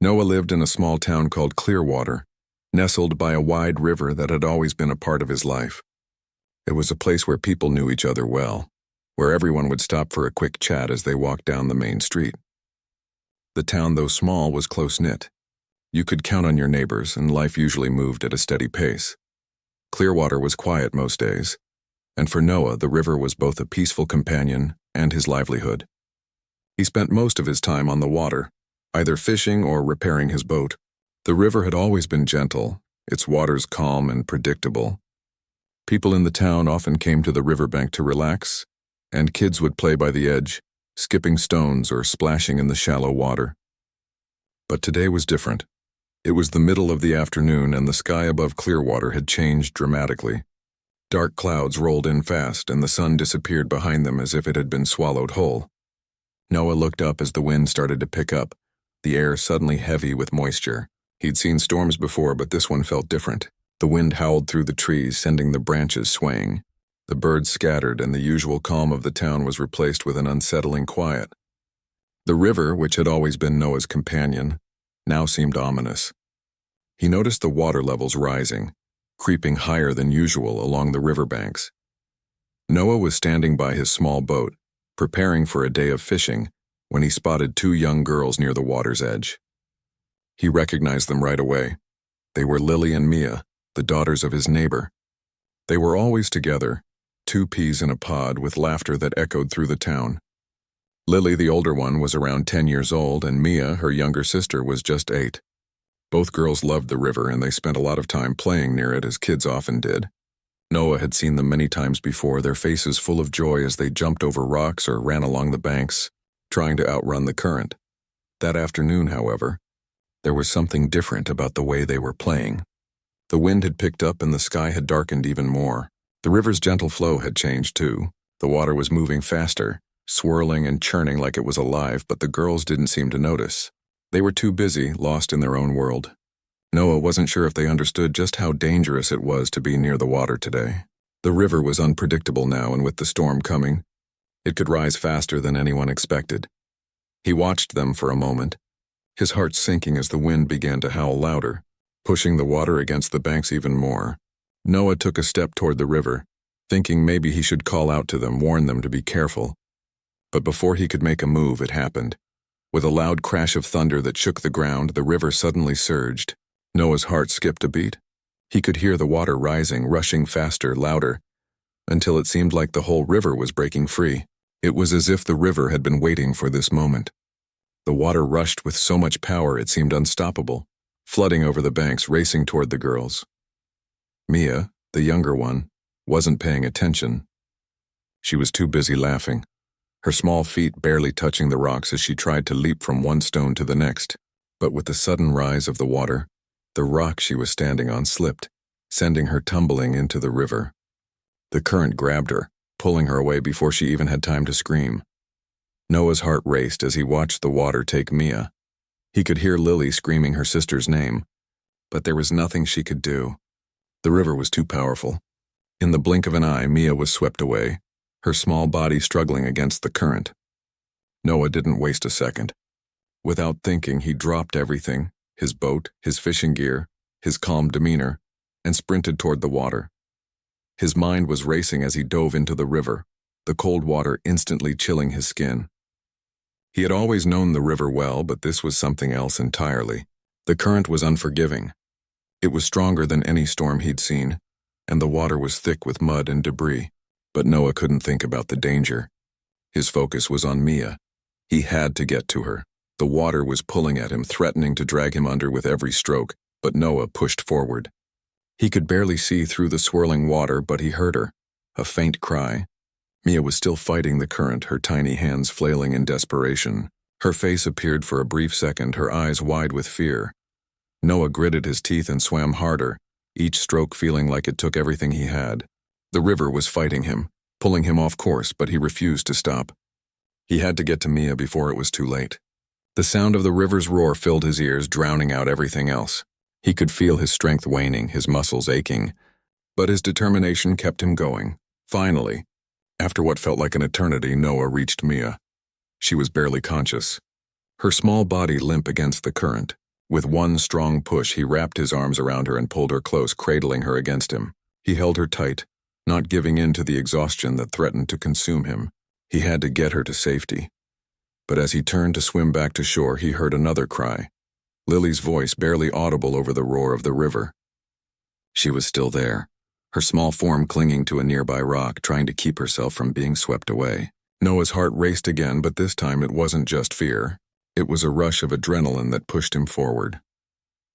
Noah lived in a small town called Clearwater, nestled by a wide river that had always been a part of his life. It was a place where people knew each other well, where everyone would stop for a quick chat as they walked down the main street. The town, though small, was close-knit. You could count on your neighbors, and life usually moved at a steady pace. Clearwater was quiet most days, and for Noah, the river was both a peaceful companion and his livelihood. He spent most of his time on the water, either fishing or repairing his boat. The river had always been gentle, its waters calm and predictable. People in the town often came to the riverbank to relax, and kids would play by the edge, skipping stones or splashing in the shallow water. But today was different. It was the middle of the afternoon, and the sky above Clearwater had changed dramatically. Dark clouds rolled in fast, and the sun disappeared behind them as if it had been swallowed whole. Noah looked up as the wind started to pick up, the air suddenly heavy with moisture. He'd seen storms before, but this one felt different. The wind howled through the trees, sending the branches swaying. The birds scattered, and the usual calm of the town was replaced with an unsettling quiet. The river, which had always been Noah's companion, now seemed ominous. He noticed the water levels rising, creeping higher than usual along the riverbanks. Noah was standing by his small boat, preparing for a day of fishing, when he spotted two young girls near the water's edge. He recognized them right away. They were Lily and Mia, the daughters of his neighbor. They were always together, two peas in a pod, with laughter that echoed through the town. Lily, the older one, was around 10 years old, and Mia, her younger sister, was just 8. Both girls loved the river, and they spent a lot of time playing near it, as kids often did. Noah had seen them many times before, their faces full of joy as they jumped over rocks or ran along the banks, trying to outrun the current. That afternoon, however, there was something different about the way they were playing. The wind had picked up and the sky had darkened even more. The river's gentle flow had changed too. The water was moving faster, swirling and churning like it was alive, but the girls didn't seem to notice. They were too busy, lost in their own world. Noah wasn't sure if they understood just how dangerous it was to be near the water today. The river was unpredictable now, and with the storm coming, it could rise faster than anyone expected. He watched them for a moment, his heart sinking as the wind began to howl louder, pushing the water against the banks even more. Noah took a step toward the river, thinking maybe he should call out to them, warn them to be careful. But before he could make a move, it happened. With a loud crash of thunder that shook the ground, the river suddenly surged. Noah's heart skipped a beat. He could hear the water rising, rushing faster, louder, until it seemed like the whole river was breaking free. It was as if the river had been waiting for this moment. The water rushed with so much power it seemed unstoppable, flooding over the banks, racing toward the girls. Mia, the younger one, wasn't paying attention. She was too busy laughing, her small feet barely touching the rocks as she tried to leap from one stone to the next. But with the sudden rise of the water, the rock she was standing on slipped, sending her tumbling into the river. The current grabbed her, pulling her away before she even had time to scream. Noah's heart raced as he watched the water take Mia. He could hear Lily screaming her sister's name, but there was nothing she could do. The river was too powerful. In the blink of an eye, Mia was swept away, her small body struggling against the current. Noah didn't waste a second. Without thinking, he dropped everything, his boat, his fishing gear, his calm demeanor, and sprinted toward the water. His mind was racing as he dove into the river, the cold water instantly chilling his skin. He had always known the river well, but this was something else entirely. The current was unforgiving. It was stronger than any storm he'd seen, and the water was thick with mud and debris. But Noah couldn't think about the danger. His focus was on Mia. He had to get to her. The water was pulling at him, threatening to drag him under with every stroke, but Noah pushed forward. He could barely see through the swirling water, but he heard her, a faint cry. Mia was still fighting the current, her tiny hands flailing in desperation. Her face appeared for a brief second, her eyes wide with fear. Noah gritted his teeth and swam harder, each stroke feeling like it took everything he had. The river was fighting him, pulling him off course, but he refused to stop. He had to get to Mia before it was too late. The sound of the river's roar filled his ears, drowning out everything else. He could feel his strength waning, his muscles aching, but his determination kept him going. Finally, after what felt like an eternity, Noah reached Mia. She was barely conscious, her small body limp against the current. With one strong push, he wrapped his arms around her and pulled her close, cradling her against him. He held her tight, not giving in to the exhaustion that threatened to consume him. He had to get her to safety. But as he turned to swim back to shore, he heard another cry, Lily's voice barely audible over the roar of the river. She was still there, her small form clinging to a nearby rock, trying to keep herself from being swept away. Noah's heart raced again, but this time it wasn't just fear. It was a rush of adrenaline that pushed him forward.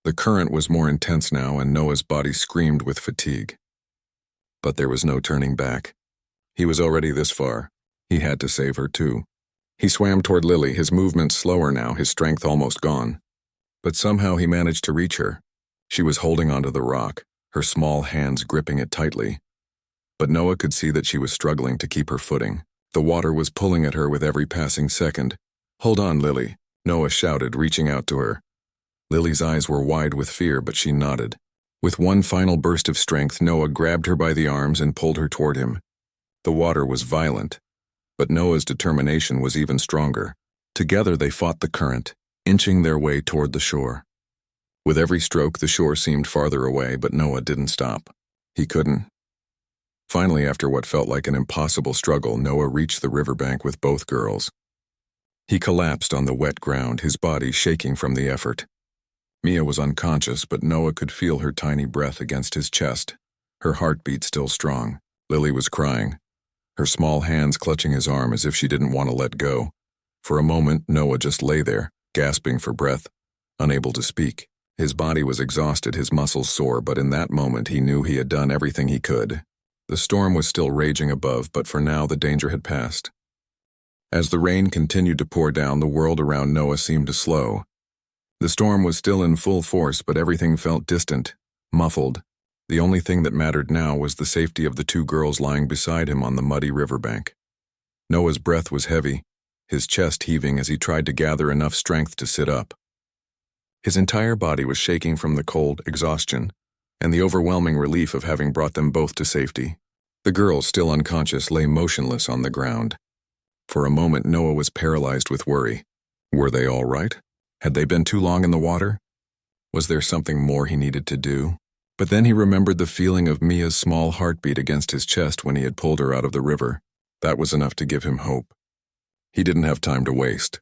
The current was more intense now, and Noah's body screamed with fatigue. But there was no turning back. He was already this far. He had to save her too. He swam toward Lily, his movements slower now, his strength almost gone. But somehow he managed to reach her. She was holding onto the rock, her small hands gripping it tightly. But Noah could see that she was struggling to keep her footing. The water was pulling at her with every passing second. "Hold on, Lily," Noah shouted, reaching out to her. Lily's eyes were wide with fear, but she nodded. With one final burst of strength, Noah grabbed her by the arms and pulled her toward him. The water was violent, but Noah's determination was even stronger. Together they fought the current, inching their way toward the shore. With every stroke, the shore seemed farther away, but Noah didn't stop. He couldn't. Finally, after what felt like an impossible struggle, Noah reached the riverbank with both girls. He collapsed on the wet ground, his body shaking from the effort. Mia was unconscious, but Noah could feel her tiny breath against his chest, her heartbeat still strong. Lily was crying, her small hands clutching his arm as if she didn't want to let go. For a moment, Noah just lay there, gasping for breath, unable to speak. His body was exhausted, his muscles sore, but in that moment he knew he had done everything he could. The storm was still raging above, but for now the danger had passed. As the rain continued to pour down, the world around Noah seemed to slow. The storm was still in full force, but everything felt distant, muffled. The only thing that mattered now was the safety of the two girls lying beside him on the muddy riverbank. Noah's breath was heavy, his chest heaving as he tried to gather enough strength to sit up. His entire body was shaking from the cold, exhaustion, and the overwhelming relief of having brought them both to safety. The girls, still unconscious, lay motionless on the ground. For a moment, Noah was paralyzed with worry. Were they all right? Had they been too long in the water? Was there something more he needed to do? But then he remembered the feeling of Mia's small heartbeat against his chest when he had pulled her out of the river. That was enough to give him hope. He didn't have time to waste.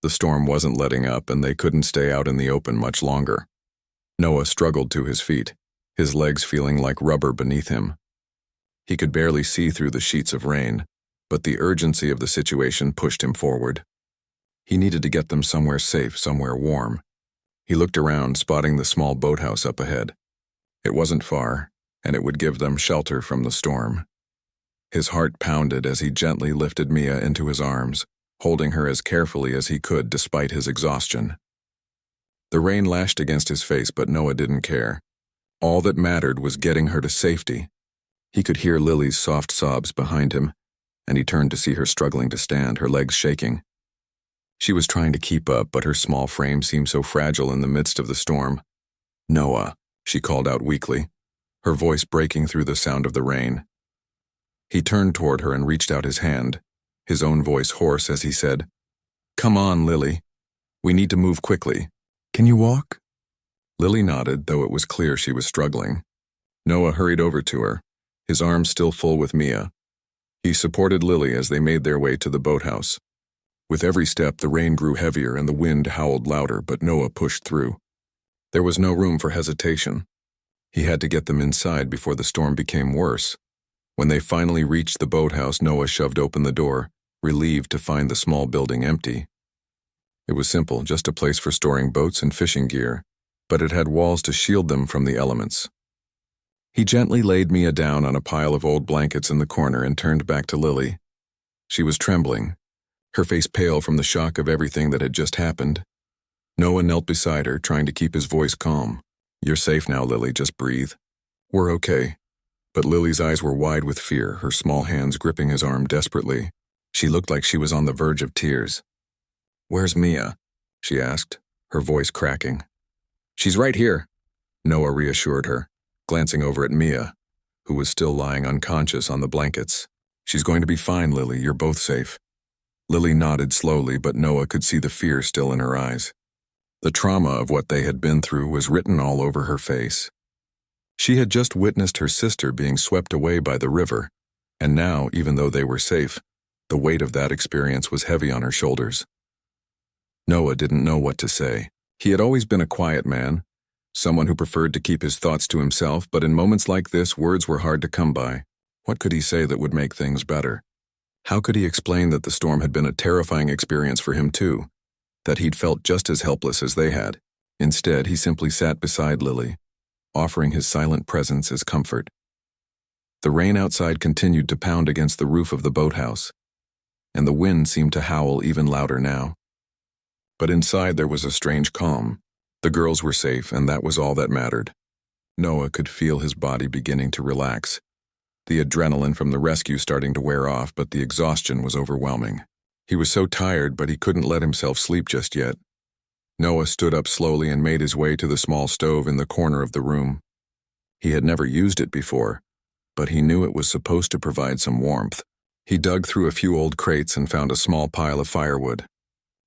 The storm wasn't letting up, and they couldn't stay out in the open much longer. Noah struggled to his feet, his legs feeling like rubber beneath him. He could barely see through the sheets of rain, but the urgency of the situation pushed him forward. He needed to get them somewhere safe, somewhere warm. He looked around, spotting the small boathouse up ahead. It wasn't far, and it would give them shelter from the storm. His heart pounded as he gently lifted Mia into his arms, holding her as carefully as he could despite his exhaustion. The rain lashed against his face, but Noah didn't care. All that mattered was getting her to safety. He could hear Lily's soft sobs behind him, and he turned to see her struggling to stand, her legs shaking. She was trying to keep up, but her small frame seemed so fragile in the midst of the storm. "Noah," she called out weakly, her voice breaking through the sound of the rain. He turned toward her and reached out his hand, his own voice hoarse as he said, "Come on, Lily. We need to move quickly. Can you walk?" Lily nodded, though it was clear she was struggling. Noah hurried over to her, his arms still full with Mia. He supported Lily as they made their way to the boathouse. With every step, the rain grew heavier and the wind howled louder, but Noah pushed through. There was no room for hesitation. He had to get them inside before the storm became worse. When they finally reached the boathouse, Noah shoved open the door, relieved to find the small building empty. It was simple, just a place for storing boats and fishing gear, but it had walls to shield them from the elements. He gently laid Mia down on a pile of old blankets in the corner and turned back to Lily. She was trembling, her face pale from the shock of everything that had just happened. Noah knelt beside her, trying to keep his voice calm. "You're safe now, Lily, just breathe. We're okay." But Lily's eyes were wide with fear, her small hands gripping his arm desperately. She looked like she was on the verge of tears. "Where's Mia?" she asked, her voice cracking. "She's right here," Noah reassured her, glancing over at Mia, who was still lying unconscious on the blankets. "She's going to be fine, Lily. You're both safe." Lily nodded slowly, but Noah could see the fear still in her eyes. The trauma of what they had been through was written all over her face. She had just witnessed her sister being swept away by the river, and now, even though they were safe, the weight of that experience was heavy on her shoulders. Noah didn't know what to say. He had always been a quiet man, someone who preferred to keep his thoughts to himself, but in moments like this, words were hard to come by. What could he say that would make things better? How could he explain that the storm had been a terrifying experience for him too, that he'd felt just as helpless as they had? Instead, he simply sat beside Lily, offering his silent presence as comfort. The rain outside continued to pound against the roof of the boathouse, and the wind seemed to howl even louder now. But inside there was a strange calm. The girls were safe, and that was all that mattered. Noah could feel his body beginning to relax, the adrenaline from the rescue starting to wear off, but the exhaustion was overwhelming. He was so tired, but he couldn't let himself sleep just yet. Noah stood up slowly and made his way to the small stove in the corner of the room. He had never used it before, but he knew it was supposed to provide some warmth. He dug through a few old crates and found a small pile of firewood.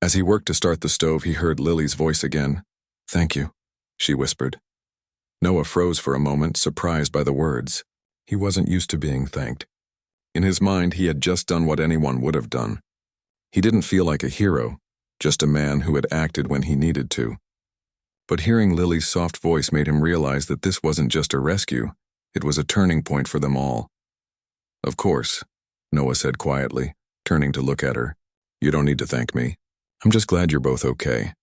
As he worked to start the stove, he heard Lily's voice again. "Thank you," she whispered. Noah froze for a moment, surprised by the words. He wasn't used to being thanked. In his mind, he had just done what anyone would have done. He didn't feel like a hero, just a man who had acted when he needed to. But hearing Lily's soft voice made him realize that this wasn't just a rescue, it was a turning point for them all. "Of course," Noah said quietly, turning to look at her. "You don't need to thank me. I'm just glad you're both okay."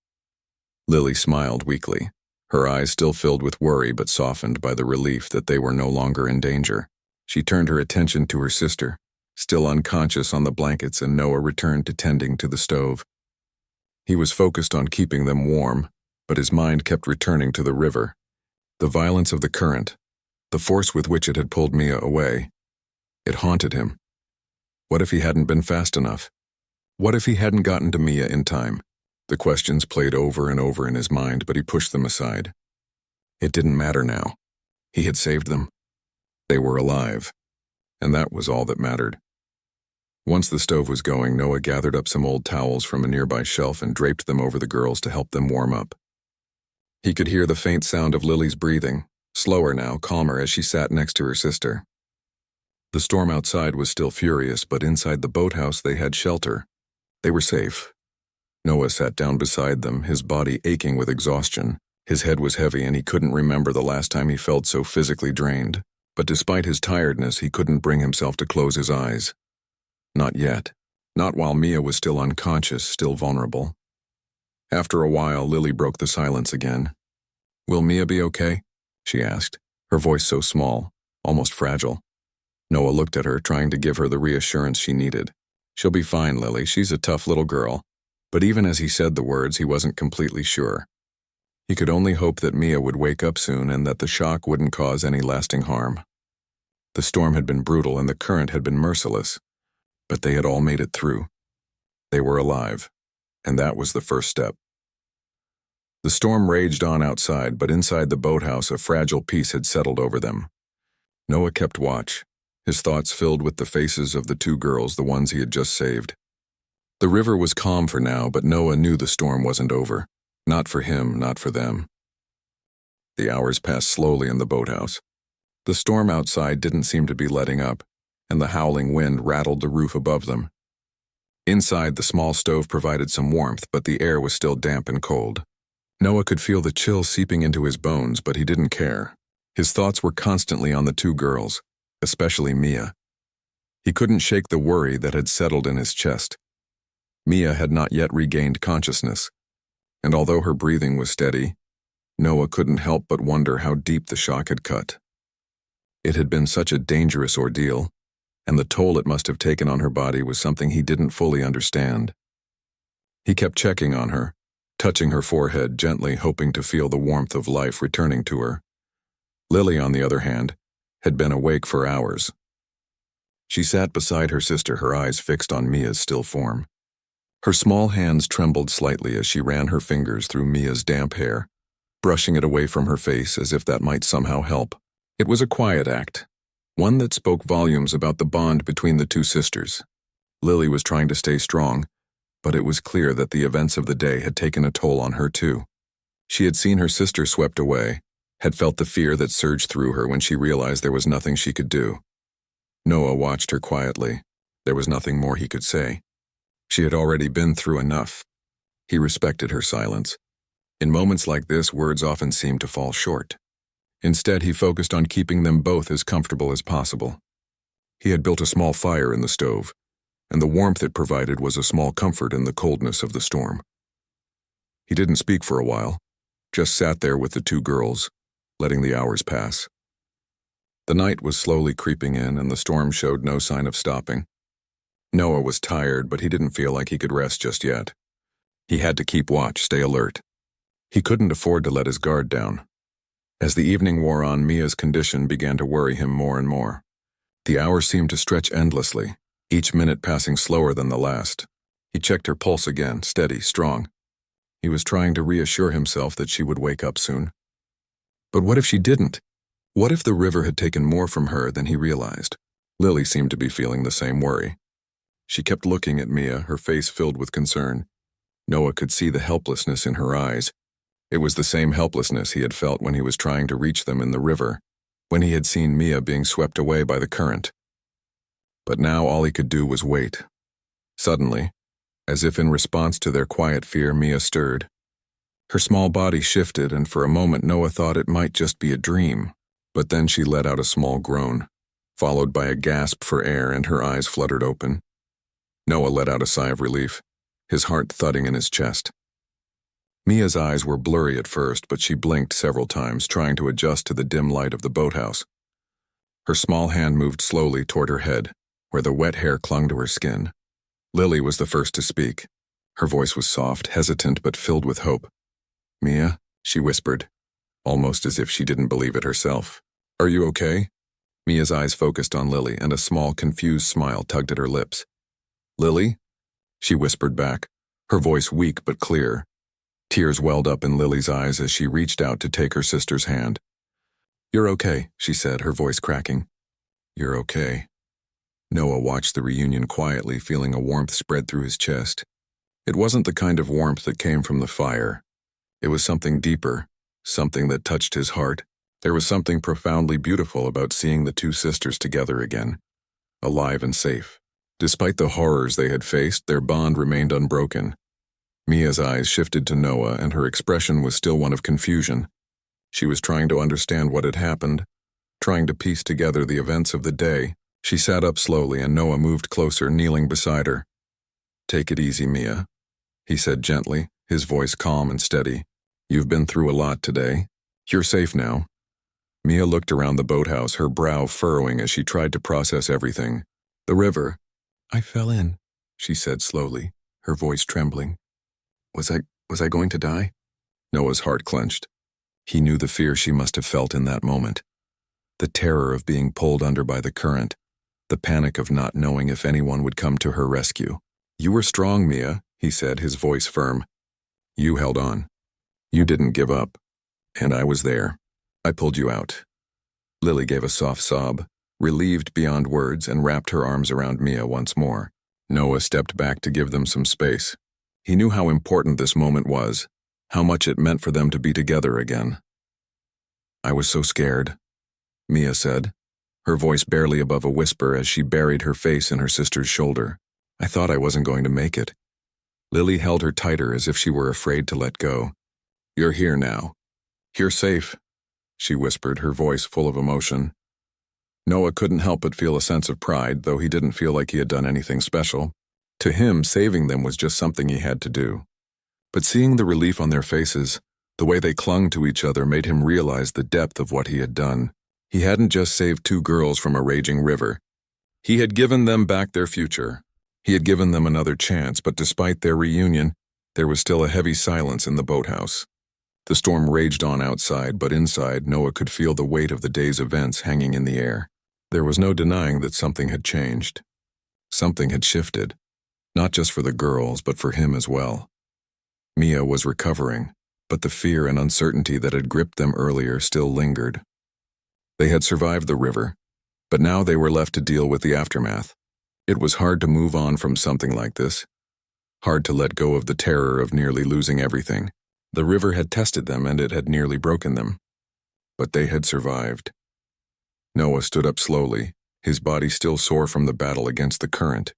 Lily smiled weakly, her eyes still filled with worry but softened by the relief that they were no longer in danger. She turned her attention to her sister, still unconscious on the blankets, and Noah returned to tending to the stove. He was focused on keeping them warm, but his mind kept returning to the river. The violence of the current, the force with which it had pulled Mia away. It haunted him. What if he hadn't been fast enough? What if he hadn't gotten to Mia in time? The questions played over and over in his mind, but he pushed them aside. It didn't matter now. He had saved them. They were alive, and that was all that mattered. Once the stove was going, Noah gathered up some old towels from a nearby shelf and draped them over the girls to help them warm up. He could hear the faint sound of Lily's breathing, slower now, calmer as she sat next to her sister. The storm outside was still furious, but inside the boathouse they had shelter. They were safe. Noah sat down beside them, his body aching with exhaustion. His head was heavy and he couldn't remember the last time he felt so physically drained. But despite his tiredness, he couldn't bring himself to close his eyes. Not yet. Not while Mia was still unconscious, still vulnerable. After a while, Lily broke the silence again. "Will Mia be okay?" she asked, her voice so small, almost fragile. Noah looked at her, trying to give her the reassurance she needed. "She'll be fine, Lily. She's a tough little girl." But even as he said the words, he wasn't completely sure. He could only hope that Mia would wake up soon and that the shock wouldn't cause any lasting harm. The storm had been brutal and the current had been merciless, but they had all made it through. They were alive, and that was the first step. The storm raged on outside, but inside the boathouse a fragile peace had settled over them. Noah kept watch, his thoughts filled with the faces of the two girls, the ones he had just saved. The river was calm for now, but Noah knew the storm wasn't over. Not for him, not for them. The hours passed slowly in the boathouse. The storm outside didn't seem to be letting up, and the howling wind rattled the roof above them. Inside, the small stove provided some warmth, but the air was still damp and cold. Noah could feel the chill seeping into his bones, but he didn't care. His thoughts were constantly on the two girls, especially Mia. He couldn't shake the worry that had settled in his chest. Mia had not yet regained consciousness, and although her breathing was steady, Noah couldn't help but wonder how deep the shock had cut. It had been such a dangerous ordeal, and the toll it must have taken on her body was something he didn't fully understand. He kept checking on her, touching her forehead gently, hoping to feel the warmth of life returning to her. Lily, on the other hand, had been awake for hours. She sat beside her sister, her eyes fixed on Mia's still form. Her small hands trembled slightly as she ran her fingers through Mia's damp hair, brushing it away from her face as if that might somehow help. It was a quiet act, one that spoke volumes about the bond between the two sisters. Lily was trying to stay strong, but it was clear that the events of the day had taken a toll on her too. She had seen her sister swept away, had felt the fear that surged through her when she realized there was nothing she could do. Noah watched her quietly. There was nothing more he could say. She had already been through enough. He respected her silence. In moments like this, words often seem to fall short. Instead, he focused on keeping them both as comfortable as possible. He had built a small fire in the stove, and the warmth it provided was a small comfort in the coldness of the storm. He didn't speak for a while, just sat there with the two girls, letting the hours pass. The night was slowly creeping in, and the storm showed no sign of stopping. Noah was tired, but he didn't feel like he could rest just yet. He had to keep watch, stay alert. He couldn't afford to let his guard down. As the evening wore on, Mia's condition began to worry him more and more. The hours seemed to stretch endlessly, each minute passing slower than the last. He checked her pulse again, steady, strong. He was trying to reassure himself that she would wake up soon. But what if she didn't? What if the river had taken more from her than he realized? Lily seemed to be feeling the same worry. She kept looking at Mia, her face filled with concern. Noah could see the helplessness in her eyes. It was the same helplessness he had felt when he was trying to reach them in the river, when he had seen Mia being swept away by the current. But now all he could do was wait. Suddenly, as if in response to their quiet fear, Mia stirred. Her small body shifted, and for a moment Noah thought it might just be a dream. But then she let out a small groan, followed by a gasp for air, and her eyes fluttered open. Noah let out a sigh of relief, his heart thudding in his chest. Mia's eyes were blurry at first, but she blinked several times, trying to adjust to the dim light of the boathouse. Her small hand moved slowly toward her head, where the wet hair clung to her skin. Lily was the first to speak. Her voice was soft, hesitant, but filled with hope. "Mia," she whispered, almost as if she didn't believe it herself. "Are you okay?" Mia's eyes focused on Lily, and a small, confused smile tugged at her lips. "Lily?" she whispered back, her voice weak but clear. Tears welled up in Lily's eyes as she reached out to take her sister's hand. "You're okay," she said, her voice cracking. "You're okay." Noah watched the reunion quietly, feeling a warmth spread through his chest. It wasn't the kind of warmth that came from the fire. It was something deeper, something that touched his heart. There was something profoundly beautiful about seeing the two sisters together again, alive and safe. Despite the horrors they had faced, their bond remained unbroken. Mia's eyes shifted to Noah, and her expression was still one of confusion. She was trying to understand what had happened, trying to piece together the events of the day. She sat up slowly, and Noah moved closer, kneeling beside her. "Take it easy, Mia," he said gently, his voice calm and steady. "You've been through a lot today. You're safe now." Mia looked around the boathouse, her brow furrowing as she tried to process everything. "The river. I fell in," she said slowly, her voice trembling. Was I going to die?" Noah's heart clenched. He knew the fear she must have felt in that moment. The terror of being pulled under by the current, the panic of not knowing if anyone would come to her rescue. "You were strong, Mia," he said, his voice firm. "You held on. You didn't give up. And I was there. I pulled you out." Lily gave a soft sob, relieved beyond words, and wrapped her arms around Mia once more. Noah stepped back to give them some space. He knew how important this moment was, how much it meant for them to be together again. "I was so scared," Mia said, her voice barely above a whisper as she buried her face in her sister's shoulder. "I thought I wasn't going to make it." Lily held her tighter as if she were afraid to let go. "You're here now. You're safe," she whispered, her voice full of emotion. Noah couldn't help but feel a sense of pride, though he didn't feel like he had done anything special. To him, saving them was just something he had to do. But seeing the relief on their faces, the way they clung to each other, made him realize the depth of what he had done. He hadn't just saved two girls from a raging river. He had given them back their future. He had given them another chance, but despite their reunion, there was still a heavy silence in the boathouse. The storm raged on outside, but inside, Noah could feel the weight of the day's events hanging in the air. There was no denying that something had changed. Something had shifted. Not just for the girls, but for him as well. Mia was recovering, but the fear and uncertainty that had gripped them earlier still lingered. They had survived the river, but now they were left to deal with the aftermath. It was hard to move on from something like this. Hard to let go of the terror of nearly losing everything. The river had tested them and it had nearly broken them. But they had survived. Noah stood up slowly, his body still sore from the battle against the current.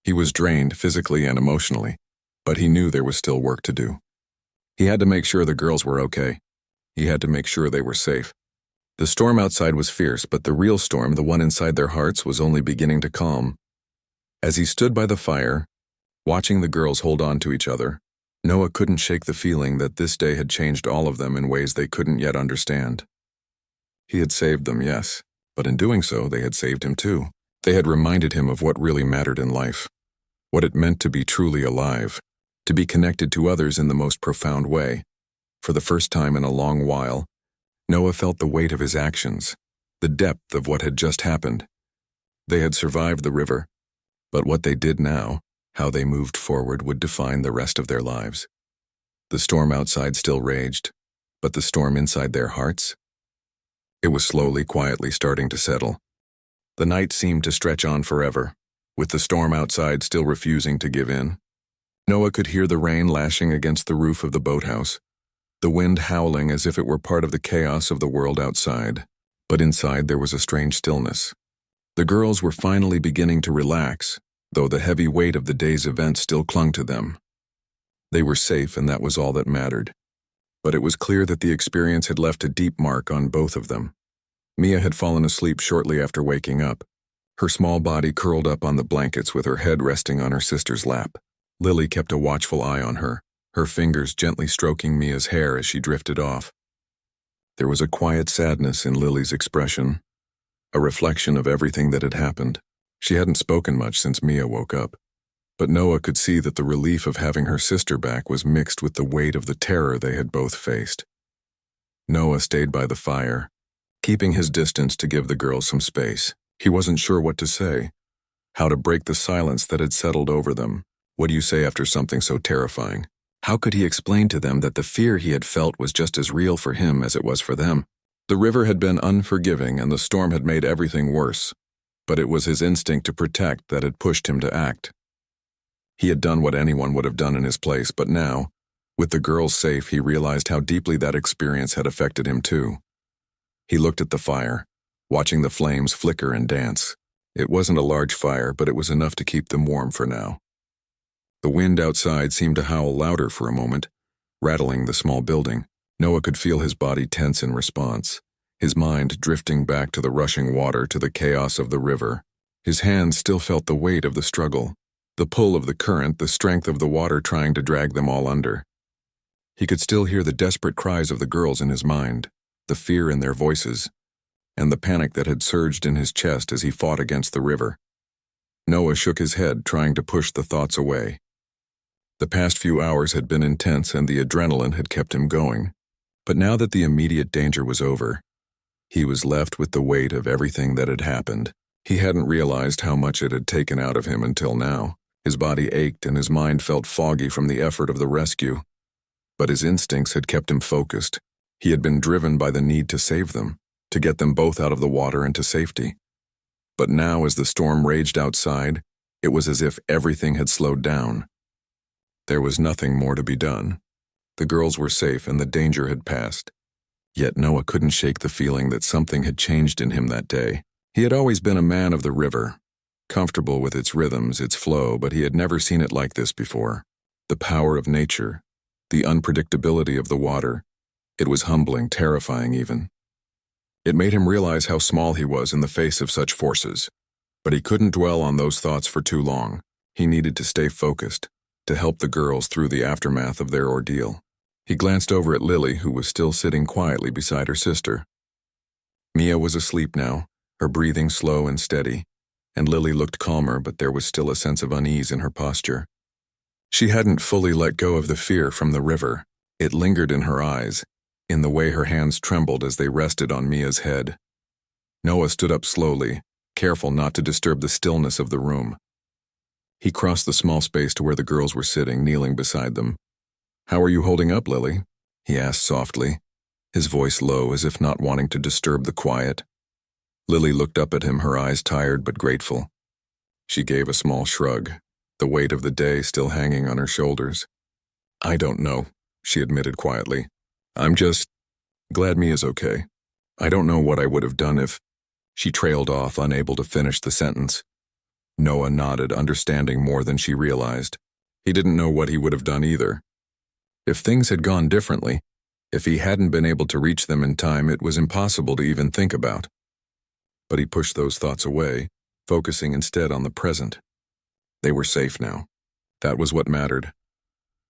He was drained physically and emotionally, but he knew there was still work to do. He had to make sure the girls were okay. He had to make sure they were safe. The storm outside was fierce, but the real storm, the one inside their hearts, was only beginning to calm. As he stood by the fire, watching the girls hold on to each other, Noah couldn't shake the feeling that this day had changed all of them in ways they couldn't yet understand. He had saved them, yes, but in doing so, they had saved him too. They had reminded him of what really mattered in life, what it meant to be truly alive, to be connected to others in the most profound way. For the first time in a long while, Noah felt the weight of his actions, the depth of what had just happened. They had survived the river, but what they did now, how they moved forward, would define the rest of their lives. The storm outside still raged, but the storm inside their hearts? It was slowly, quietly starting to settle. The night seemed to stretch on forever, with the storm outside still refusing to give in. Noah could hear the rain lashing against the roof of the boathouse, the wind howling as if it were part of the chaos of the world outside. But inside there was a strange stillness. The girls were finally beginning to relax, though the heavy weight of the day's events still clung to them. They were safe, and that was all that mattered. But it was clear that the experience had left a deep mark on both of them. Mia had fallen asleep shortly after waking up, her small body curled up on the blankets with her head resting on her sister's lap. Lily kept a watchful eye on her, her fingers gently stroking Mia's hair as she drifted off. There was a quiet sadness in Lily's expression, a reflection of everything that had happened. She hadn't spoken much since Mia woke up, but Noah could see that the relief of having her sister back was mixed with the weight of the terror they had both faced. Noah stayed by the fire, keeping his distance to give the girls some space. He wasn't sure what to say, how to break the silence that had settled over them. What do you say after something so terrifying? How could he explain to them that the fear he had felt was just as real for him as it was for them? The river had been unforgiving and the storm had made everything worse, but it was his instinct to protect that had pushed him to act. He had done what anyone would have done in his place, but now, with the girls safe, he realized how deeply that experience had affected him too. He looked at the fire, watching the flames flicker and dance. It wasn't a large fire, but it was enough to keep them warm for now. The wind outside seemed to howl louder for a moment, rattling the small building. Noah could feel his body tense in response, his mind drifting back to the rushing water, to the chaos of the river. His hands still felt the weight of the struggle, the pull of the current, the strength of the water trying to drag them all under. He could still hear the desperate cries of the girls in his mind, the fear in their voices, and the panic that had surged in his chest as he fought against the river. Noah shook his head, trying to push the thoughts away. The past few hours had been intense and the adrenaline had kept him going. But now that the immediate danger was over, he was left with the weight of everything that had happened. He hadn't realized how much it had taken out of him until now. His body ached and his mind felt foggy from the effort of the rescue. But his instincts had kept him focused. He had been driven by the need to save them, to get them both out of the water and to safety. But now, as the storm raged outside, it was as if everything had slowed down. There was nothing more to be done. The girls were safe and the danger had passed. Yet Noah couldn't shake the feeling that something had changed in him that day. He had always been a man of the river, comfortable with its rhythms, its flow, but he had never seen it like this before. The power of nature, the unpredictability of the water. It was humbling, terrifying even. It made him realize how small he was in the face of such forces. But he couldn't dwell on those thoughts for too long. He needed to stay focused, to help the girls through the aftermath of their ordeal. He glanced over at Lily, who was still sitting quietly beside her sister. Mia was asleep now, her breathing slow and steady, and Lily looked calmer, but there was still a sense of unease in her posture. She hadn't fully let go of the fear from the river. It lingered in her eyes, in the way her hands trembled as they rested on Mia's head. Noah stood up slowly, careful not to disturb the stillness of the room. He crossed the small space to where the girls were sitting, kneeling beside them. "How are you holding up, Lily?" he asked softly, his voice low as if not wanting to disturb the quiet. Lily looked up at him, her eyes tired but grateful. She gave a small shrug, the weight of the day still hanging on her shoulders. "I don't know," she admitted quietly. I'm just glad Mia's okay. I don't know what I would have done if... She trailed off, unable to finish the sentence. Noah nodded, understanding more than she realized. He didn't know what he would have done either. If things had gone differently, if he hadn't been able to reach them in time, it was impossible to even think about. But he pushed those thoughts away, focusing instead on the present. They were safe now. That was what mattered.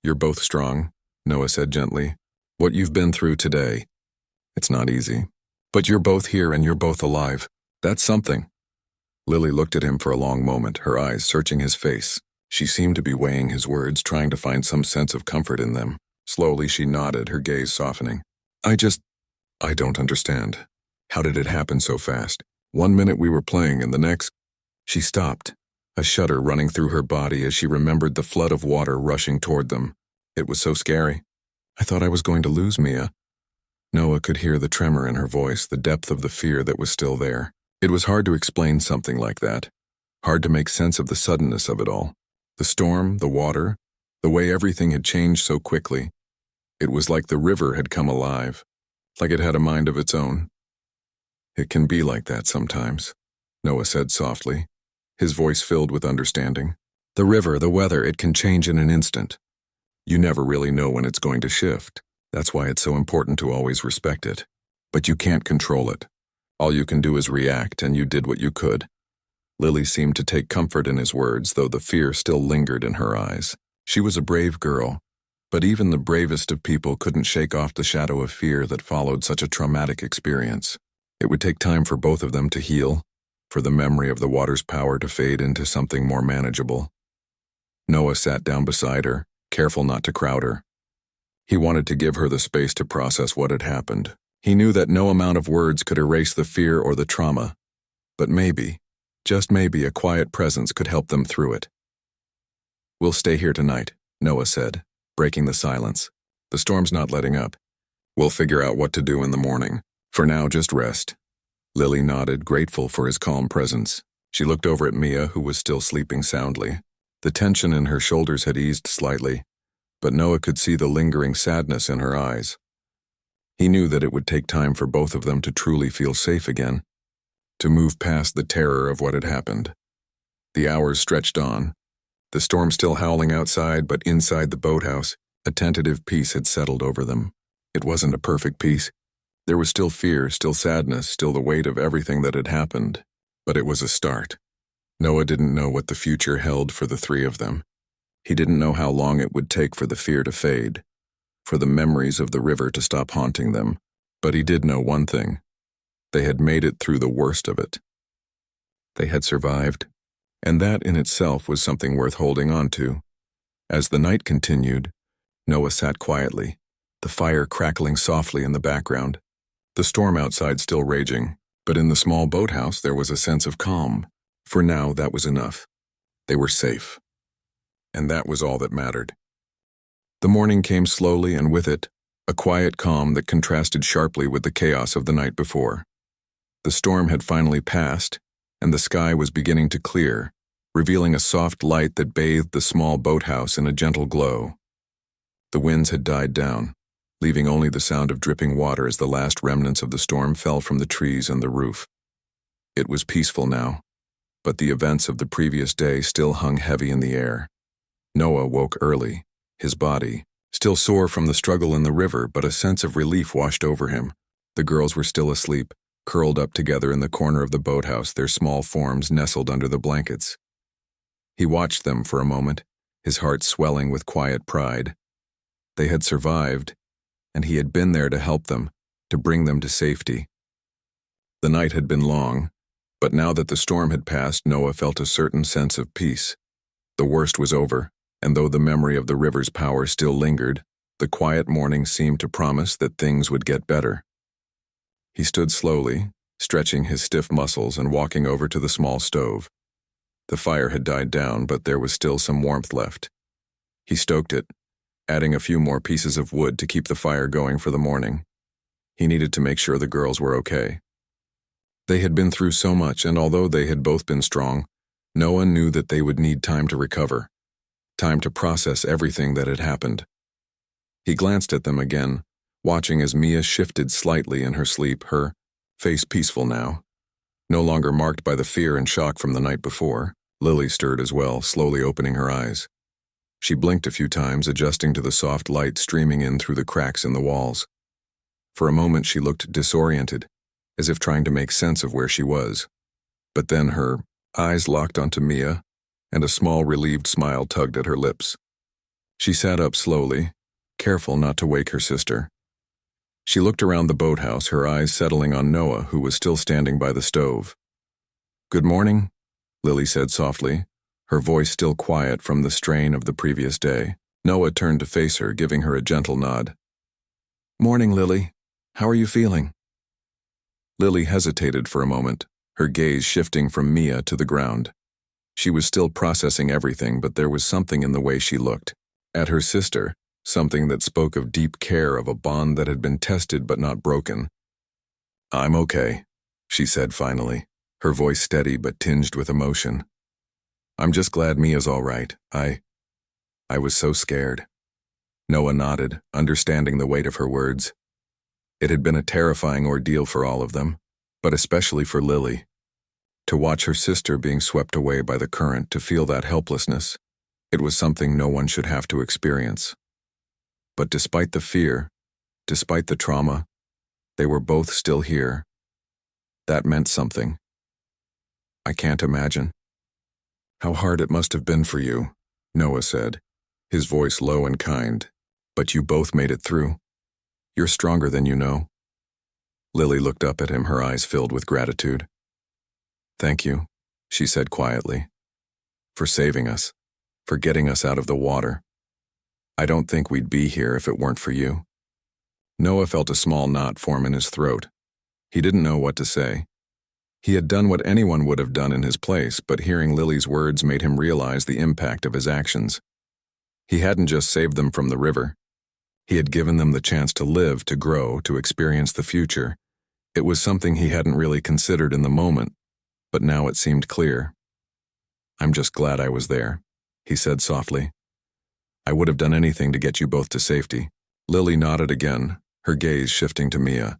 You're both strong, Noah said gently. What you've been through today, it's not easy. But you're both here and you're both alive. That's something. Lily looked at him for a long moment, her eyes searching his face. She seemed to be weighing his words, trying to find some sense of comfort in them. Slowly she nodded, her gaze softening. I don't understand. How did it happen so fast? 1 minute we were playing and the next... She stopped, a shudder running through her body as she remembered the flood of water rushing toward them. It was so scary. I thought I was going to lose Mia. Noah could hear the tremor in her voice, the depth of the fear that was still there. It was hard to explain something like that. Hard to make sense of the suddenness of it all. The storm, the water, the way everything had changed so quickly. It was like the river had come alive, like it had a mind of its own. It can be like that sometimes, Noah said softly, his voice filled with understanding. The river, the weather, it can change in an instant. You never really know when it's going to shift. That's why it's so important to always respect it. But you can't control it. All you can do is react, and you did what you could. Lily seemed to take comfort in his words, though the fear still lingered in her eyes. She was a brave girl, but even the bravest of people couldn't shake off the shadow of fear that followed such a traumatic experience. It would take time for both of them to heal, for the memory of the water's power to fade into something more manageable. Noah sat down beside her, careful not to crowd her. He wanted to give her the space to process what had happened. He knew that no amount of words could erase the fear or the trauma, but maybe, just maybe, a quiet presence could help them through it. We'll stay here tonight, Noah said, breaking the silence. The storm's not letting up. We'll figure out what to do in the morning. For now, just rest. Lily nodded, grateful for his calm presence. She looked over at Mia, who was still sleeping soundly. The tension in her shoulders had eased slightly, but Noah could see the lingering sadness in her eyes. He knew that it would take time for both of them to truly feel safe again, to move past the terror of what had happened. The hours stretched on, the storm still howling outside, but inside the boathouse, a tentative peace had settled over them. It wasn't a perfect peace. There was still fear, still sadness, still the weight of everything that had happened, but it was a start. Noah didn't know what the future held for the three of them. He didn't know how long it would take for the fear to fade, for the memories of the river to stop haunting them, but he did know one thing. They had made it through the worst of it. They had survived, and that in itself was something worth holding on to. As the night continued, Noah sat quietly, the fire crackling softly in the background, the storm outside still raging, but in the small boathouse there was a sense of calm. For now, that was enough. They were safe. And that was all that mattered. The morning came slowly, and with it, a quiet calm that contrasted sharply with the chaos of the night before. The storm had finally passed, and the sky was beginning to clear, revealing a soft light that bathed the small boathouse in a gentle glow. The winds had died down, leaving only the sound of dripping water as the last remnants of the storm fell from the trees and the roof. It was peaceful now, but the events of the previous day still hung heavy in the air. Noah woke early, his body, still sore from the struggle in the river, but a sense of relief washed over him. The girls were still asleep, curled up together in the corner of the boathouse, their small forms nestled under the blankets. He watched them for a moment, his heart swelling with quiet pride. They had survived, and he had been there to help them, to bring them to safety. The night had been long, but now that the storm had passed, Noah felt a certain sense of peace. The worst was over, and though the memory of the river's power still lingered, the quiet morning seemed to promise that things would get better. He stood slowly, stretching his stiff muscles and walking over to the small stove. The fire had died down, but there was still some warmth left. He stoked it, adding a few more pieces of wood to keep the fire going for the morning. He needed to make sure the girls were okay. They had been through so much, and although they had both been strong, Noah knew that they would need time to recover, time to process everything that had happened. He glanced at them again, watching as Mia shifted slightly in her sleep, her face peaceful now, no longer marked by the fear and shock from the night before. Lily stirred as well, slowly opening her eyes. She blinked a few times, adjusting to the soft light streaming in through the cracks in the walls. For a moment she looked disoriented, as if trying to make sense of where she was. But then her eyes locked onto Mia, and a small relieved smile tugged at her lips. She sat up slowly, careful not to wake her sister. She looked around the boathouse, her eyes settling on Noah, who was still standing by the stove. "Good morning," Lily said softly, her voice still quiet from the strain of the previous day. Noah turned to face her, giving her a gentle nod. "Morning, Lily. How are you feeling?" Lily hesitated for a moment, her gaze shifting from Mia to the ground. She was still processing everything, but there was something in the way she looked at her sister, something that spoke of deep care, of a bond that had been tested but not broken. "I'm okay," she said finally, her voice steady but tinged with emotion. "I'm just glad Mia's all right. I was so scared." Noah nodded, understanding the weight of her words. It had been a terrifying ordeal for all of them, but especially for Lily. To watch her sister being swept away by the current, to feel that helplessness, it was something no one should have to experience. But despite the fear, despite the trauma, they were both still here. That meant something. "I can't imagine how hard it must have been for you," Noah said, his voice low and kind. "But you both made it through. You're stronger than you know." Lily looked up at him, her eyes filled with gratitude. "Thank you," she said quietly, "for saving us, for getting us out of the water. I don't think we'd be here if it weren't for you." Noah felt a small knot form in his throat. He didn't know what to say. He had done what anyone would have done in his place, but hearing Lily's words made him realize the impact of his actions. He hadn't just saved them from the river. He had given them the chance to live, to grow, to experience the future. It was something he hadn't really considered in the moment, but now it seemed clear. "I'm just glad I was there," he said softly. "I would have done anything to get you both to safety." Lily nodded again, her gaze shifting to Mia.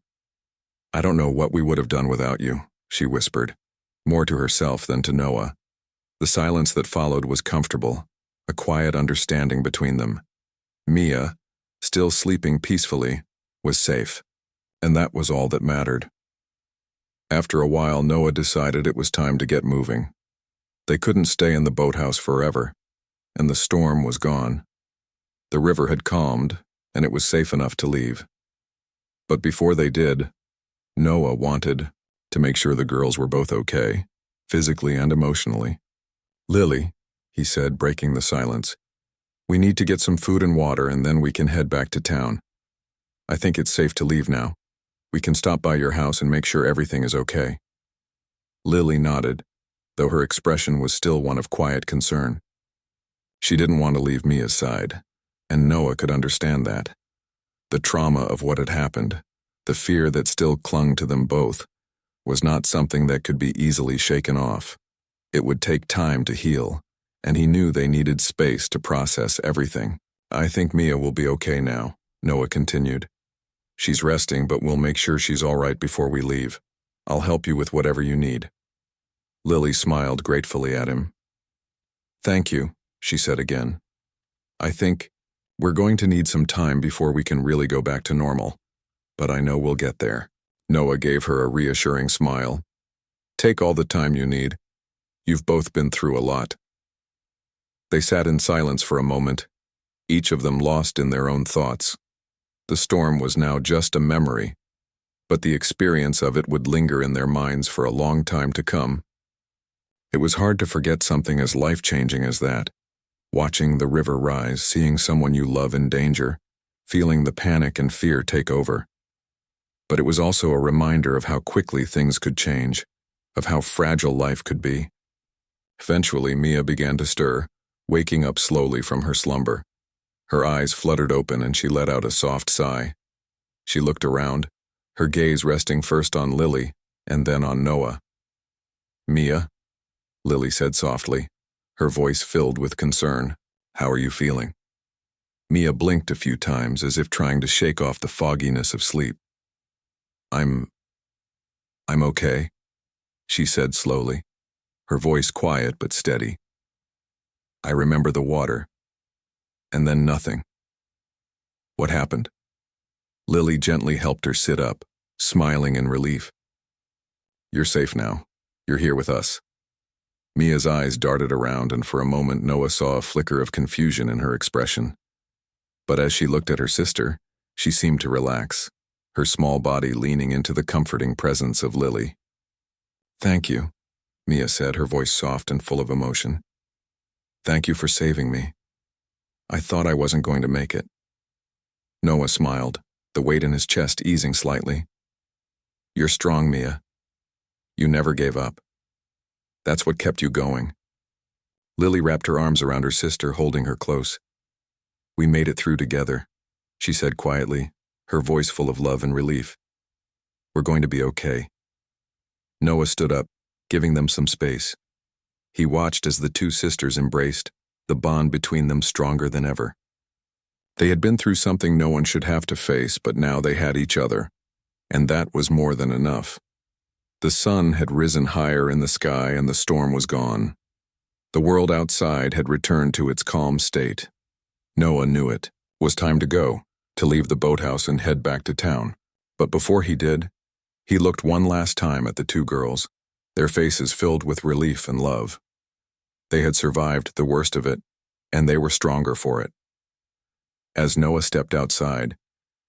"I don't know what we would have done without you," she whispered, more to herself than to Noah. The silence that followed was comfortable, a quiet understanding between them. Mia, still sleeping peacefully, was safe, and that was all that mattered. After a while, Noah decided it was time to get moving. They couldn't stay in the boathouse forever, and the storm was gone. The river had calmed, and it was safe enough to leave. But before they did, Noah wanted to make sure the girls were both okay, physically and emotionally. "Lily," he said, breaking the silence, "we need to get some food and water, and then we can head back to town. I think it's safe to leave now. We can stop by your house and make sure everything is okay." Lily nodded, though her expression was still one of quiet concern. She didn't want to leave Mia's side, and Noah could understand that. The trauma of what had happened, the fear that still clung to them both, was not something that could be easily shaken off. It would take time to heal, and he knew they needed space to process everything. "I think Mia will be okay now," Noah continued. "She's resting, but we'll make sure she's all right before we leave. I'll help you with whatever you need." Lily smiled gratefully at him. "Thank you," she said again. "I think we're going to need some time before we can really go back to normal, but I know we'll get there." Noah gave her a reassuring smile. "Take all the time you need. You've both been through a lot." They sat in silence for a moment, each of them lost in their own thoughts. The storm was now just a memory, but the experience of it would linger in their minds for a long time to come. It was hard to forget something as life-changing as that. Watching the river rise, seeing someone you love in danger, feeling the panic and fear take over. But it was also a reminder of how quickly things could change, of how fragile life could be. Eventually, Mia began to stir, waking up slowly from her slumber. Her eyes fluttered open and she let out a soft sigh. She looked around, her gaze resting first on Lily and then on Noah. "Mia," Lily said softly, her voice filled with concern, "how are you feeling?" Mia blinked a few times as if trying to shake off the fogginess of sleep. I'm okay, she said slowly, her voice quiet but steady. I remember the water, and then nothing. What happened? Lily gently helped her sit up, smiling in relief. You're safe now. You're here with us. Mia's eyes darted around, and for a moment Noah saw a flicker of confusion in her expression. But as she looked at her sister, she seemed to relax, her small body leaning into the comforting presence of Lily. Thank you, Mia said, her voice soft and full of emotion. Thank you for saving me. I thought I wasn't going to make it. Noah smiled, the weight in his chest easing slightly. You're strong, Mia. You never gave up. That's what kept you going. Lily wrapped her arms around her sister, holding her close. We made it through together, she said quietly, her voice full of love and relief. We're going to be okay. Noah stood up, giving them some space. He watched as the two sisters embraced, the bond between them stronger than ever. They had been through something no one should have to face, but now they had each other, and that was more than enough. The sun had risen higher in the sky and the storm was gone. The world outside had returned to its calm state. Noah knew it. It was time to go, to leave the boathouse and head back to town. But before he did, he looked one last time at the two girls, their faces filled with relief and love. They had survived the worst of it, and they were stronger for it. As Noah stepped outside,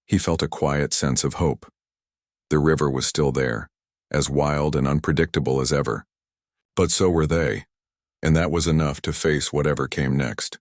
he felt a quiet sense of hope. The river was still there, as wild and unpredictable as ever. But so were they, and that was enough to face whatever came next.